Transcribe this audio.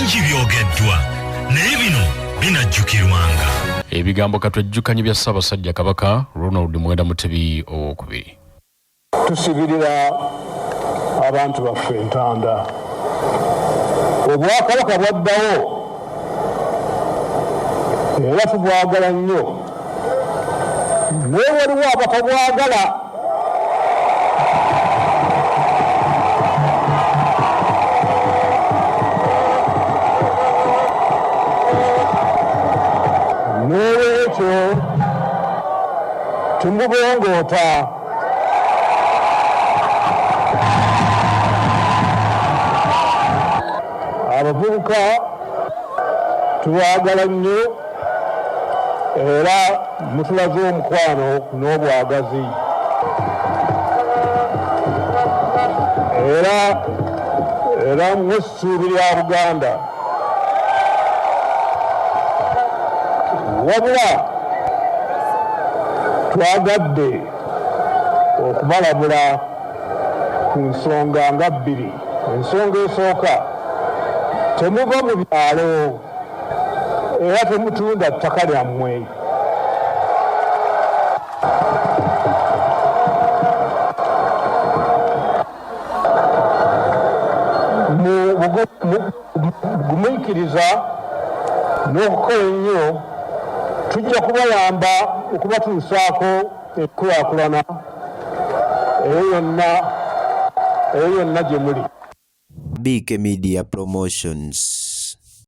bingi byogeddwa naye bino binajjukirwanga. Ebigambo katwejjukanye bya Ssaabasajja Kabaka Ronald Muwenda Mutebi II. Tusibirira abantu baffe Entanda. Obwakabaka bwaddawo era tubwagala nnyo, naye waliwo abatabwagala. N'olwekyo tumubongoota. Abavubuka tubagala nnyo era mutulaze omukwano n'obwagazi, era mw'essuubi lya Buganda. Wabula twagadde okubalabula ku nsonga nga bbiri. Ensonga esooka, temuva mu byalo era temutunda ttaka lyammwe. Gumiikiriza n'okukola ennyo, tujja kubayamba okubatuusaako enkulaakulana eyo yonna gye muli. BK Media Promotions.